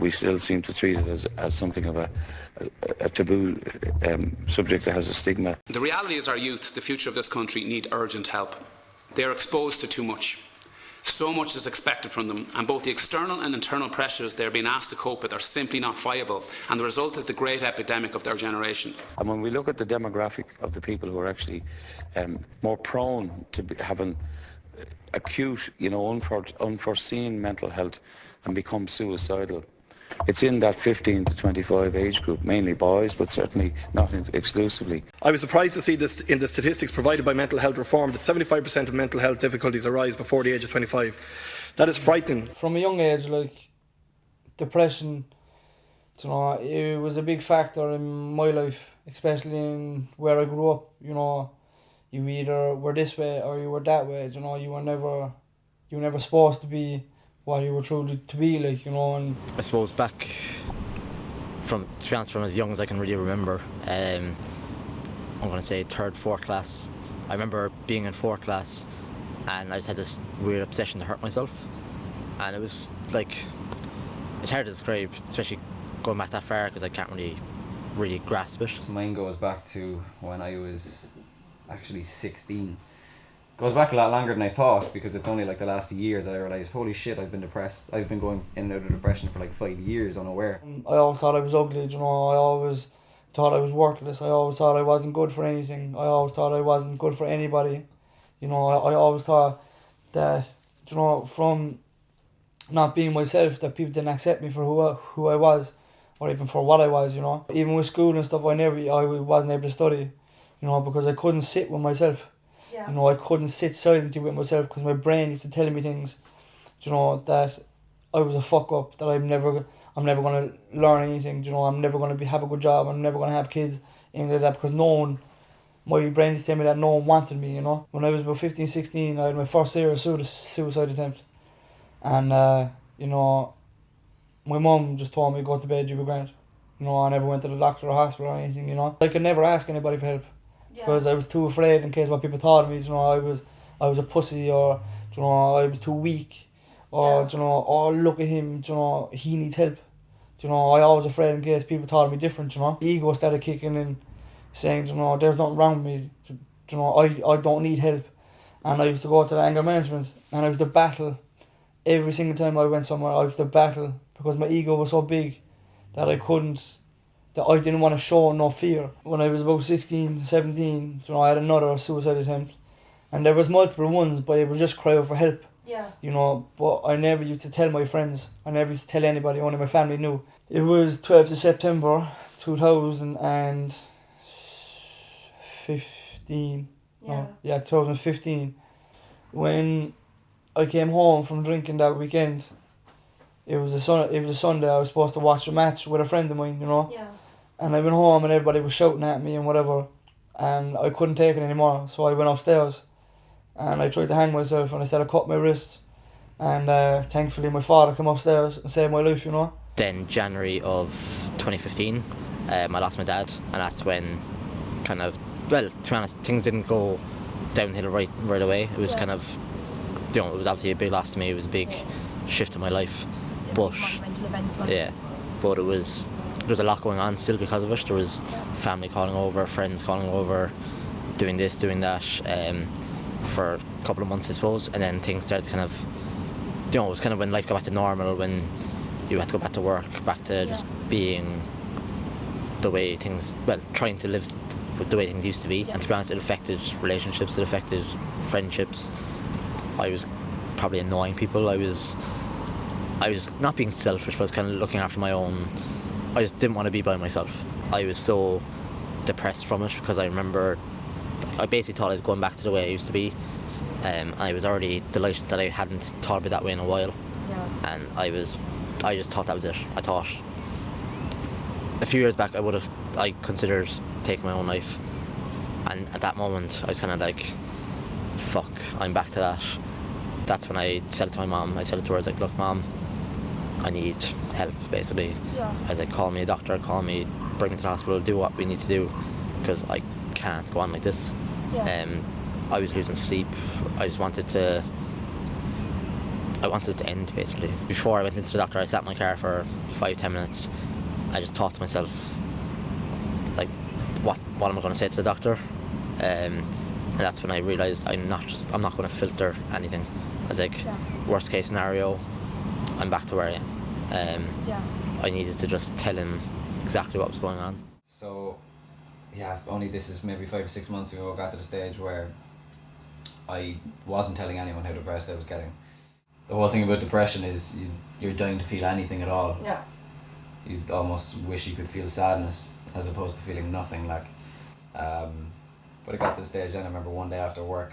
we still seem to treat it as something of a taboo subject that has a stigma. The reality is our youth, the future of this country, need urgent help. They are exposed to too much. So much is expected from them, and both the external and internal pressures they are being asked to cope with are simply not viable, and the result is the great epidemic of their generation. And when we look at the demographic of the people who are actually more prone to having acute, unforeseen mental health and become suicidal, it's in that 15 to 25 age group, mainly boys, but certainly not exclusively. I was surprised to see this in the statistics provided by Mental Health Reform that 75% of mental health difficulties arise before the age of 25. That is frightening. From a young age, depression, it was a big factor in my life, especially in where I grew up. You either were this way or you were that way. You were never supposed to be what you were truly to be and I suppose back from as young as I can really remember, I'm going to say 3rd, 4th class. I remember being in 4th class and I just had this weird obsession to hurt myself, and it was it's hard to describe, especially going back that far, because I can't really grasp it. Mine goes back to when I was actually 16. Goes back a lot longer than I thought, because it's only the last year that I realised, holy shit, I've been depressed. I've been going in and out of depression for 5 years unaware. I always thought I was ugly, I always thought I was worthless. I always thought I wasn't good for anything. I always thought I wasn't good for anybody. I always thought that, from not being myself, that people didn't accept me for who I was, or even for what I was, Even with school and stuff, I wasn't able to study, because I couldn't sit with myself. Yeah. I couldn't sit silently with myself because my brain used to tell me things, that I was a fuck up, that I'm never going to learn anything, I'm never going to have a good job, I'm never going to have kids, anything like that, because my brain used to tell me that no one wanted me, When I was about 15, 16, I had my first serious suicide attempt, and, my mum just told me, go to bed, you'll be grand. I never went to the doctor or hospital or anything, I could never ask anybody for help. Because I was too afraid in case what people thought of me, I was a pussy, or I was too weak, or oh, look at him, he needs help. I always afraid in case people thought of me different. Ego started kicking in, saying there's nothing wrong with me, I don't need help. And I used to go to the anger management, and I used to battle every single time I went somewhere. I used to battle because my ego was so big that I didn't want to show no fear. When I was about 16, 17, I had another suicide attempt. And there was multiple ones, but it was just cry out for help. Yeah. But I never used to tell my friends. I never used to tell anybody, only my family knew. It was 12th of September 2015. Yeah. 2015. When I came home from drinking that weekend, it was a Sunday. I was supposed to watch a match with a friend of mine, Yeah. And I went home and everybody was shouting at me and whatever, and I couldn't take it anymore, so I went upstairs and I tried to hang myself, and I said I cut my wrist, and thankfully my father came upstairs and saved my life, Then January of 2015, I lost my dad, and that's when to be honest, things didn't go downhill right away. It was it was obviously a big loss to me. It was a big shift in my life, but but there was a lot going on still because of it. There was family calling over, friends calling over, doing this, doing that, for a couple of months, I suppose, and then things started it was when life got back to normal, when you had to go back to work, back to just being the way things, trying to live the way things used to be. And to be honest, it affected relationships, it affected friendships. I was probably annoying people. I was not being selfish, but I was kind of looking after my own. I just didn't want to be by myself. I was so depressed from it, because I remember I basically thought I was going back to the way I used to be, and I was already delighted that I hadn't thought about that way in a while. Yeah. And I just thought that was it. I thought a few years back I considered taking my own life, and at that moment I was kind of like, fuck, I'm back to that. That's when I said it to my mom. I said it to her, I was like, look Mom, I need help, basically. Yeah. I was like, call me a doctor, bring me to the hospital, do what we need to do, because I can't go on like this. Yeah. I was losing sleep. I just wanted to I wanted it to end, basically. Before I went into the doctor, I sat in my car for 5-10 minutes. I just thought to myself, like, what am I going to say to the doctor? And that's when I realised I'm not going to filter anything. I was like, worst case scenario, I'm back to where I am. I needed to just tell him exactly what was going on. So, yeah, only this is maybe 5 or 6 months ago, I got to the stage where I wasn't telling anyone how depressed I was getting. The whole thing about depression is you're dying to feel anything at all. Yeah. You almost wish you could feel sadness as opposed to feeling nothing, like. But I got to the stage then, I remember one day after work,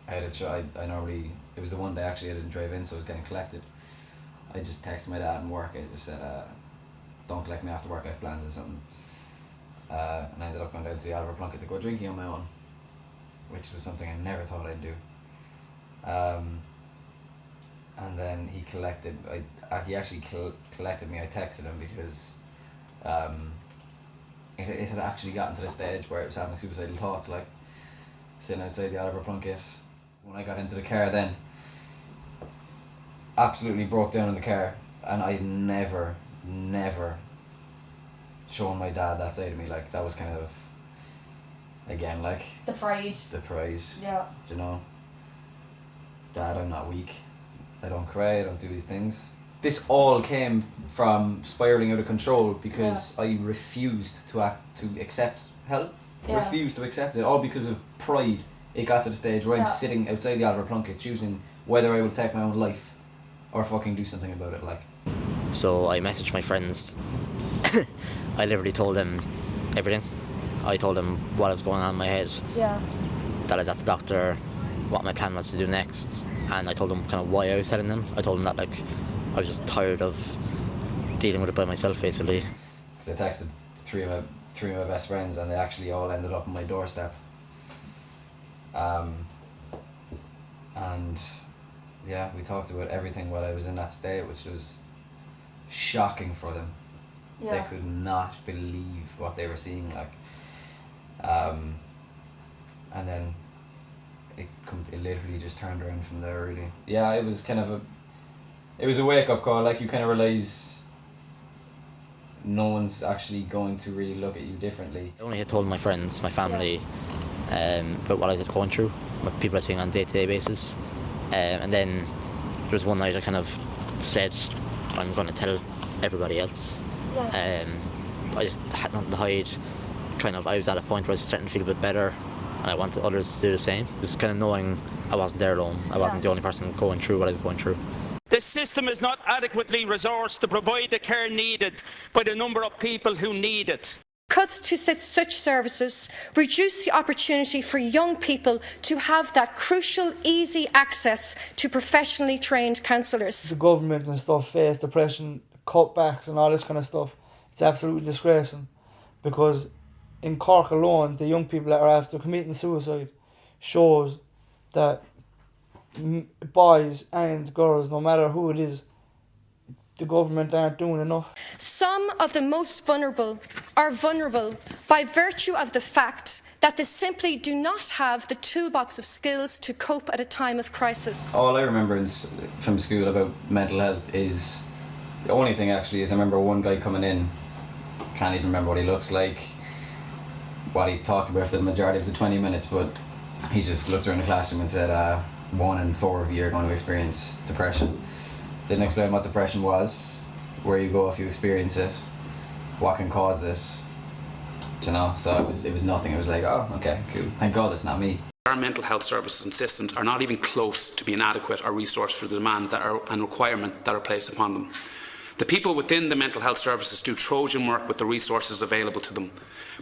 it was the one day actually I didn't drive in, so I was getting collected. I just texted my dad in work, I just said, don't collect me after work, I have plans or something. And I ended up going down to the Oliver Plunkett to go drinking on my own, which was something I never thought I'd do. And then he actually collected me. I texted him because it had actually gotten to the stage where it was having suicidal thoughts, like sitting outside the Oliver Plunkett. When I got into the car then, absolutely broke down in the car, and I'd never shown my dad that side of me. Like, that was kind of, again, like The pride. Yeah. Do you know, Dad, I'm not weak, I don't cry, I don't do these things. This all came from spiraling out of control because I refused to accept help. Refused to accept it, all because of pride. It got to the stage where I'm sitting outside the Oliver Plunkett choosing whether I will take my own life or fucking do something about it, like. So I messaged my friends. I literally told them everything. I told them what was going on in my head. Yeah. That I was at the doctor, what my plan was to do next, and I told them kind of why I was telling them. I told them that, like, I was just tired of dealing with it by myself, basically. Because I texted three of my best friends, and they actually all ended up on my doorstep. And yeah, we talked about everything while I was in that state, which was shocking for them. Yeah. They could not believe what they were seeing, like. And then it literally just turned around from there, really. Yeah, it was kind of a wake-up call, like, you kind of realise no one's actually going to really look at you differently. I only had told my friends, my family, about what I was going through, what people are seeing on a day-to-day basis. And then there was one night I kind of said, I'm going to tell everybody else. Yeah. I just had nothing to hide. I was at a point where I was starting to feel a bit better, and I wanted others to do the same. Just kind of knowing I wasn't there alone. I wasn't the only person going through what I was going through. The system is not adequately resourced to provide the care needed by the number of people who need it. Cuts to such services reduce the opportunity for young people to have that crucial, easy access to professionally trained counsellors. The government and stuff face depression, cutbacks and all this kind of stuff. It's absolutely disgracing, because in Cork alone, the young people that are after committing suicide shows that boys and girls, no matter who it is, the government aren't doing enough. Some of the most vulnerable are vulnerable by virtue of the fact that they simply do not have the toolbox of skills to cope at a time of crisis. All I remember from school about mental health is, the only thing actually is, I remember one guy coming in, can't even remember what he looks like, what he talked about for the majority of the 20 minutes, but he just looked around the classroom and said, 1 in 4 of you are going to experience depression. Didn't explain what depression was, where you go if you experience it, what can cause it, you know. So it was nothing. It was like, oh, okay, cool. Thank God it's not me. Our mental health services and systems are not even close to being adequate or resourced for the demand and requirement that are placed upon them. The people within the mental health services do Trojan work with the resources available to them,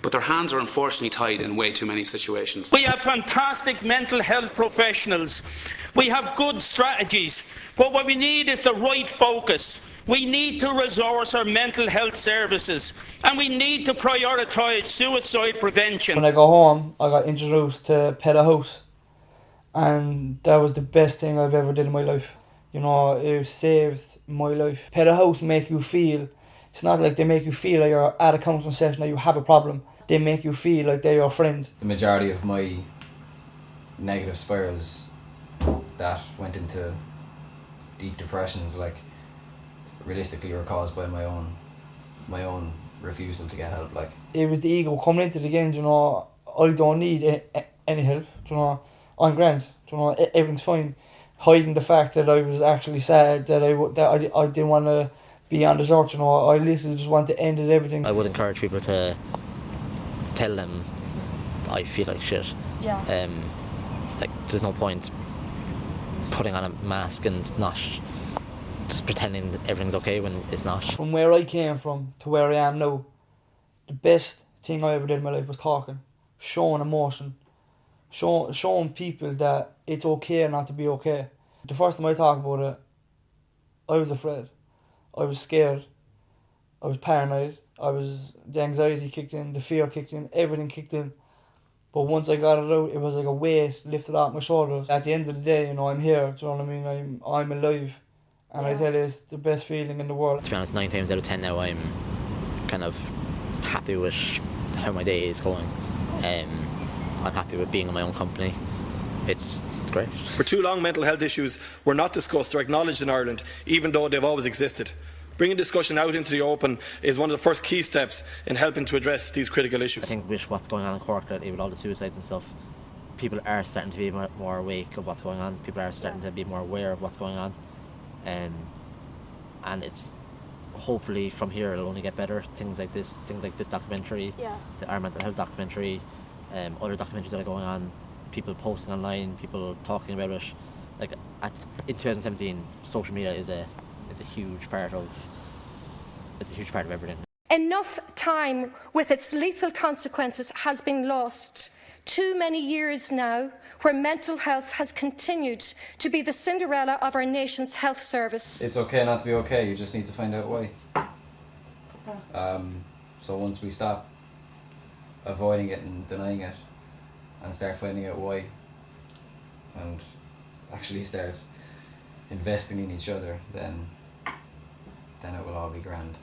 but their hands are unfortunately tied in way too many situations. We have fantastic mental health professionals. We have good strategies, but what we need is the right focus. We need to resource our mental health services, and we need to prioritise suicide prevention. When I got home, I got introduced to Peta House, and that was the best thing I've ever did in my life. You know, it saved my life. Peta House make you feel, it's not like they make you feel like you're at a counselling session that you have a problem. They make you feel like they're your friend. The majority of my negative spirals that went into deep depressions, like, realistically were caused by my own refusal to get help. Like, it was the ego coming into the game. You know, I don't need any help. You know, I'm grand. You know, everything's fine. Hiding the fact that I was actually sad, that I didn't want to be on the earth. You know, I literally just want to end everything. I would encourage people to tell them I feel like shit. Yeah. Like, there's no point putting on a mask and not just pretending that everything's okay when it's not. From where I came from to where I am now, the best thing I ever did in my life was talking, showing emotion, showing people that it's okay not to be okay. The first time I talked about it, I was afraid. I was scared. I was paranoid. The anxiety kicked in, the fear kicked in, everything kicked in. But once I got it out, it was like a weight lifted off my shoulders. At the end of the day, you know, I'm here, do you know what I mean? I'm alive. And I tell you, it's the best feeling in the world. To be honest, 9 times out of 10 now, I'm kind of happy with how my day is going. I'm happy with being in my own company. It's great. For too long, mental health issues were not discussed or acknowledged in Ireland, even though they've always existed. Bringing discussion out into the open is one of the first key steps in helping to address these critical issues. I think with what's going on in Cork lately, with all the suicides and stuff, people are starting to be more awake of what's going on. People are starting to be more aware of what's going on. And it's hopefully from here it'll only get better. Things like this documentary, our mental health documentary, other documentaries that are going on, people posting online, people talking about it. Like in 2017, social media is a huge part of everything. Enough time with its lethal consequences has been lost. Too many years now where mental health has continued to be the Cinderella of our nation's health service. it's okay not to be okay, you just need to find out why. So once we stop avoiding it and denying it and start finding out why and actually start investing in each other, then it will all be grand.